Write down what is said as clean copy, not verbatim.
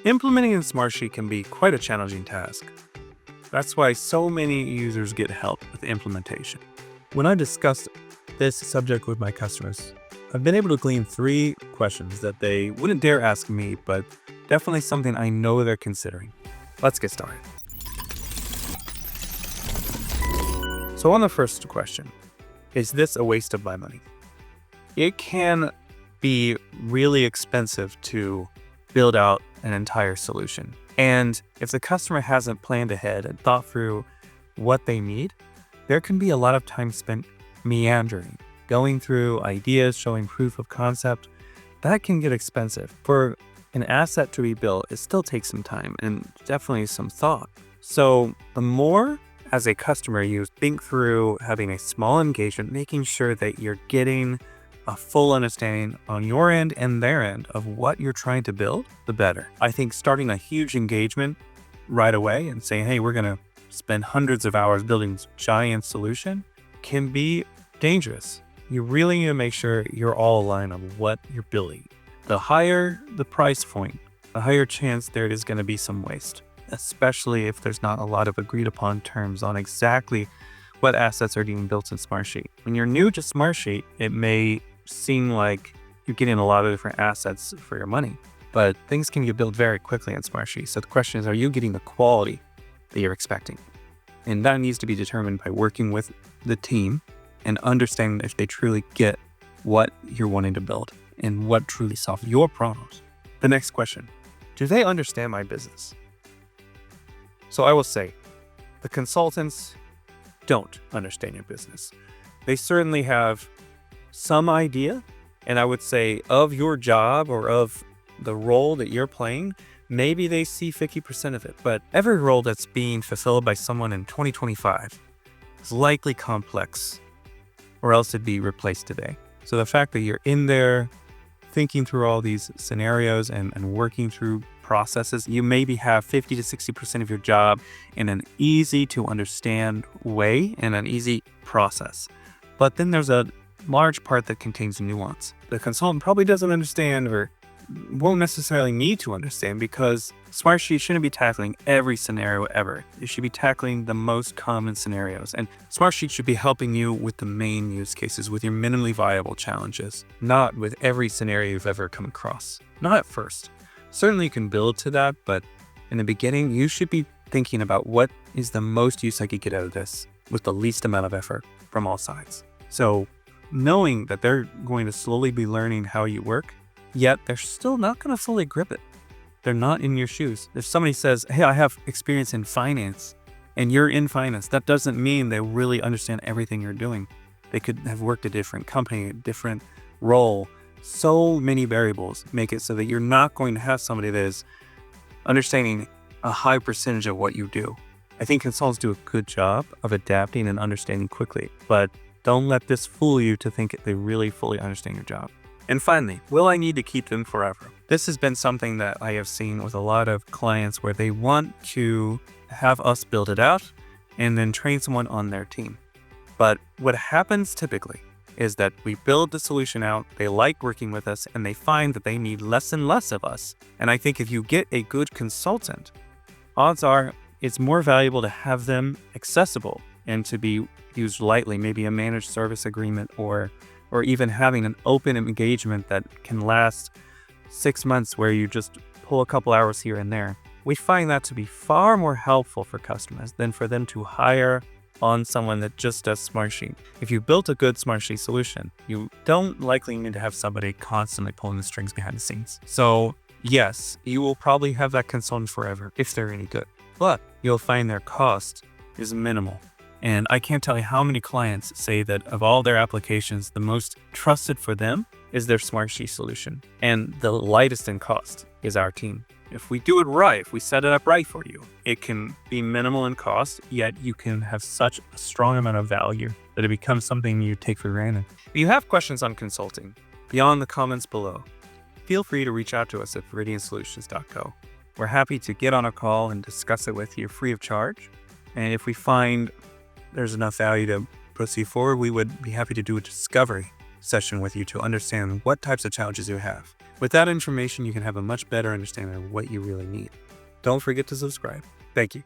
Implementing a Smartsheet can be quite a challenging task. That's why so many users get help with the implementation. When I discussed this subject with my customers, I've been able to glean 3 questions that they wouldn't dare ask me, but definitely something I know they're considering. Let's get started. So on the first question, is this a waste of my money? It can be really expensive to build out an entire solution. And if the customer hasn't planned ahead and thought through what they need, there can be a lot of time spent meandering, going through ideas, showing proof of concept. That can get expensive. For an asset to be built, it still takes some time and definitely some thought. So the more as a customer you think through having a small engagement, making sure that you're getting a full understanding on your end and their end of what you're trying to build, the better. I think starting a huge engagement right away and saying, hey, we're going to spend hundreds of hours building this giant solution can be dangerous. You really need to make sure you're all aligned on what you're building. The higher the price point, the higher chance there is going to be some waste, especially if there's not a lot of agreed upon terms on exactly what assets are being built in Smartsheet. When you're new to Smartsheet, it may seem like you're getting a lot of different assets for your money, but things can get built very quickly in Smartsheet. So the question is, are you getting the quality that you're expecting? And that needs to be determined by working with the team and understanding if they truly get what you're wanting to build and what truly solves your problems. The next question, do they understand my business? So I will say, the consultants don't understand your business. They certainly have some idea, and I would say of your job or of the role that you're playing, maybe they see 50% of it, but every role that's being fulfilled by someone in 2025 is likely complex, or else it'd be replaced today. So the fact that you're in there thinking through all these scenarios and working through processes, you maybe have 50 to 60% of your job in an easy to understand way and an easy process. But then there's a large part that contains nuance. The consultant probably doesn't understand or won't necessarily need to understand, because Smartsheet shouldn't be tackling every scenario ever. It should be tackling the most common scenarios. And Smartsheet should be helping you with the main use cases, with your minimally viable challenges, not with every scenario you've ever come across. Not at first. Certainly you can build to that, but in the beginning, you should be thinking about what is the most use I could get out of this with the least amount of effort from all sides. So knowing that they're going to slowly be learning how you work, yet they're still not going to fully grip it. They're not in your shoes. If somebody says, hey, I have experience in finance, and you're in finance, that doesn't mean they really understand everything you're doing. They could have worked a different company, a different role. So many variables make it so that you're not going to have somebody that is understanding a high percentage of what you do. I think consultants do a good job of adapting and understanding quickly, but don't let this fool you to think they really fully understand your job. And finally, will I need to keep them forever? This has been something that I have seen with a lot of clients where they want to have us build it out and then train someone on their team. But what happens typically is that we build the solution out, they like working with us, and they find that they need less and less of us. And I think if you get a good consultant, odds are it's more valuable to have them accessible and to be used lightly, maybe a managed service agreement or even having an open engagement that can last 6 months where you just pull a couple hours here and there. We find that to be far more helpful for customers than for them to hire on someone that just does Smartsheet. If you built a good Smartsheet solution, you don't likely need to have somebody constantly pulling the strings behind the scenes. So yes, you will probably have that consultant forever if they're any good, but you'll find their cost is minimal. And I can't tell you how many clients say that of all their applications, the most trusted for them is their Smartsheet solution. And the lightest in cost is our team. If we do it right, if we set it up right for you, it can be minimal in cost, yet you can have such a strong amount of value that it becomes something you take for granted. If you have questions on consulting, beyond the comments below, feel free to reach out to us at veridiansolutions.co. We're happy to get on a call and discuss it with you free of charge. And if we find there's enough value to proceed forward, we would be happy to do a discovery session with you to understand what types of challenges you have. With that information, you can have a much better understanding of what you really need. Don't forget to subscribe. Thank you.